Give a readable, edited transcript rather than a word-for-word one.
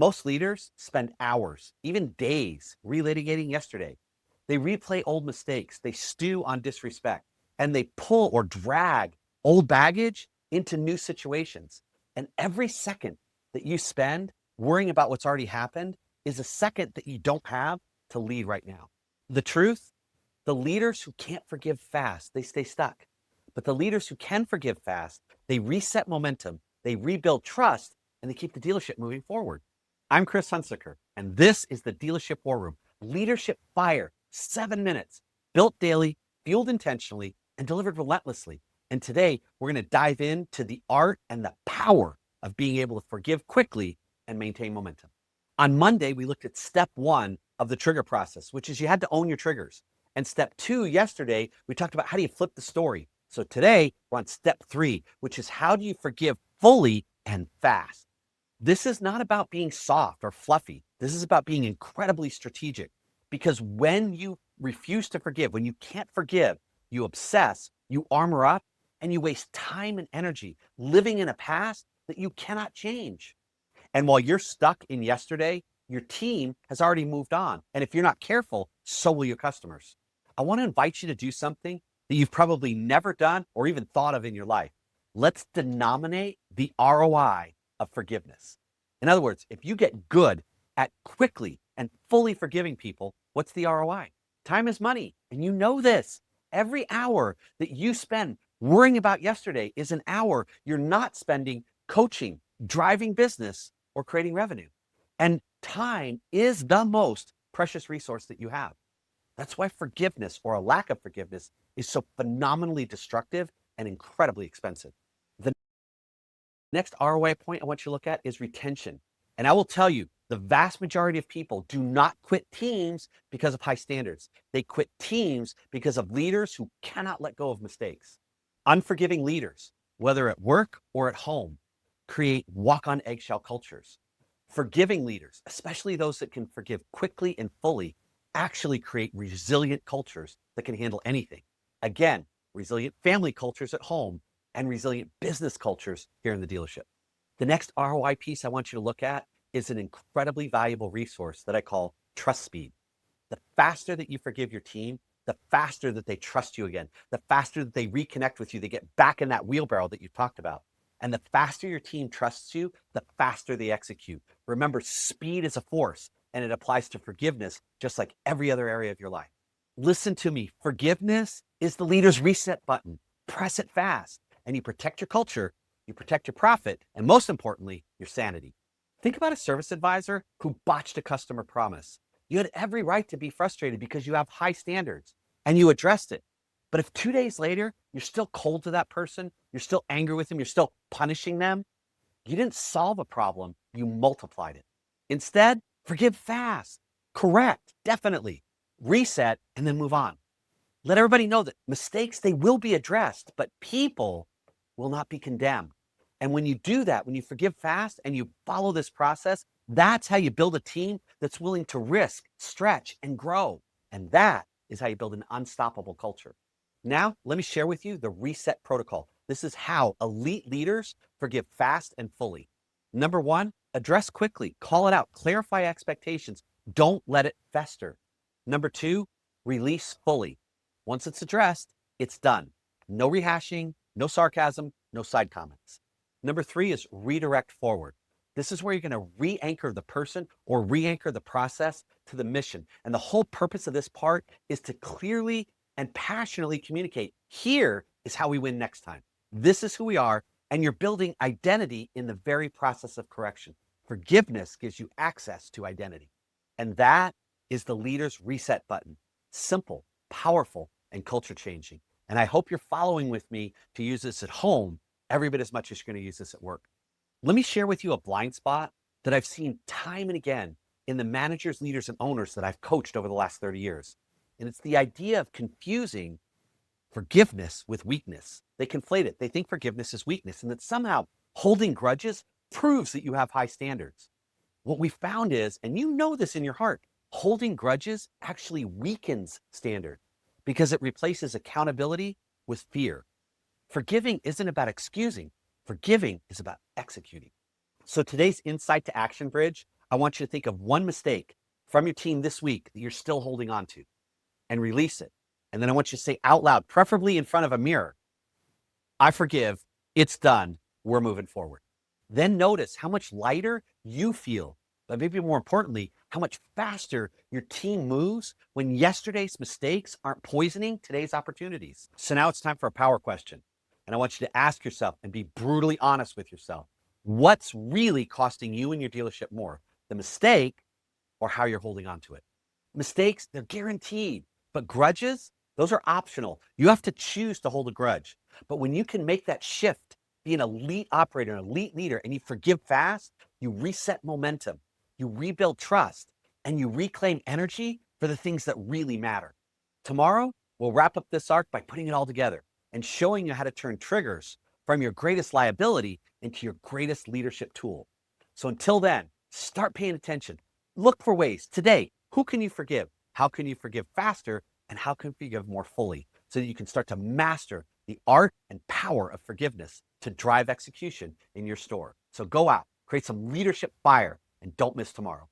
Most leaders spend hours, even days, relitigating yesterday. They replay old mistakes, they stew on disrespect, and they pull or drag old baggage into new situations. And every second that you spend worrying about what's already happened is a second that you don't have to lead right now. The truth, the leaders who can't forgive fast, they stay stuck. But the leaders who can forgive fast, they reset momentum, they rebuild trust, and they keep the dealership moving forward. I'm Chris Hunsicker, and this is the Dealership War Room. Leadership fire, 7 minutes, built daily, fueled intentionally, and delivered relentlessly. And today, we're going to dive into the art and the power of being able to forgive quickly and maintain momentum. On Monday, we looked at step 1 of the trigger process, which is you had to own your triggers. And step 2 yesterday, we talked about how do you flip the story. So today, we're on step 3, which is how do you forgive fully and fast. This is not about being soft or fluffy. This is about being incredibly strategic. Because when you refuse to forgive, when you can't forgive, you obsess, you armor up, and you waste time and energy living in a past that you cannot change. And while you're stuck in yesterday, your team has already moved on. And if you're not careful, so will your customers. I want to invite you to do something that you've probably never done or even thought of in your life. Let's denominate the ROI of forgiveness. In other words, if you get good at quickly and fully forgiving people, what's the ROI? Time is money, and you know this. Every hour that you spend worrying about yesterday is an hour you're not spending coaching, driving business, or creating revenue. And time is the most precious resource that you have. That's why forgiveness or a lack of forgiveness is so phenomenally destructive and incredibly expensive. The next ROI point I want you to look at is retention. And I will tell you, the vast majority of people do not quit teams because of high standards. They quit teams because of leaders who cannot let go of mistakes. Unforgiving leaders, whether at work or at home, create walk on eggshell cultures. Forgiving leaders, especially those that can forgive quickly and fully, actually create resilient cultures that can handle anything. Again, resilient family cultures at home and resilient business cultures here in the dealership. The next ROI piece I want you to look at is an incredibly valuable resource that I call trust speed. The faster that you forgive your team, the faster that they trust you again, the faster that they reconnect with you, they get back in that wheelbarrow that you talked about. And the faster your team trusts you, the faster they execute. Remember, speed is a force, and it applies to forgiveness just like every other area of your life. Listen to me. Forgiveness is the leader's reset button. Press it fast, and you protect your culture, you protect your profit, and most importantly, your sanity. Think about a service advisor who botched a customer promise. You had every right to be frustrated because you have high standards, and you addressed it. But if 2 days later, you're still cold to that person, you're still angry with them, you're still punishing them, you didn't solve a problem, you multiplied it. Instead, forgive fast, correct, definitely, reset, and then move on. Let everybody know that mistakes, they will be addressed, but people will not be condemned. And when you do that, when you forgive fast and you follow this process, that's how you build a team that's willing to risk, stretch, and grow. And that is how you build an unstoppable culture. Now, let me share with you the reset protocol. This is how elite leaders forgive fast and fully. Number 1, address quickly, call it out, clarify expectations. Don't let it fester. Number 2, release fully. Once it's addressed, it's done. No rehashing, no sarcasm, no side comments. Number 3 is redirect forward. This is where you're going to re-anchor the person or re-anchor the process to the mission. And the whole purpose of this part is to clearly and passionately communicate. Here is how we win next time. This is who we are, and you're building identity in the very process of correction. Forgiveness gives you access to identity. And that is the leader's reset button. Simple, powerful, and culture changing. And I hope you're following with me to use this at home every bit as much as you're going to use this at work. Let me share with you a blind spot that I've seen time and again in the managers, leaders, and owners that I've coached over the last 30 years. And it's the idea of confusing forgiveness with weakness. They conflate it. They think forgiveness is weakness, and that somehow holding grudges proves that you have high standards. What we found is, and you know this in your heart, holding grudges actually weakens standard because it replaces accountability with fear. Forgiving isn't about excusing. Forgiving is about executing. So today's insight to action bridge, I want you to think of one mistake from your team this week that you're still holding on to and release it. And then I want you to say out loud, preferably in front of a mirror, I forgive, it's done, we're moving forward. Then notice how much lighter you feel, but maybe more importantly, how much faster your team moves when yesterday's mistakes aren't poisoning today's opportunities. So now it's time for a power question. And I want you to ask yourself and be brutally honest with yourself. What's really costing you and your dealership more? The mistake or how you're holding on to it? Mistakes, they're guaranteed, but grudges, those are optional. You have to choose to hold a grudge. But when you can make that shift, be an elite operator, an elite leader, and you forgive fast, you reset momentum, you rebuild trust, and you reclaim energy for the things that really matter. Tomorrow, we'll wrap up this arc by putting it all together and showing you how to turn triggers from your greatest liability into your greatest leadership tool. So until then, start paying attention. Look for ways today. Who can you forgive? How can you forgive faster? And how can you forgive more fully so that you can start to master the art and power of forgiveness to drive execution in your store? So go out, create some leadership fire, and don't miss tomorrow.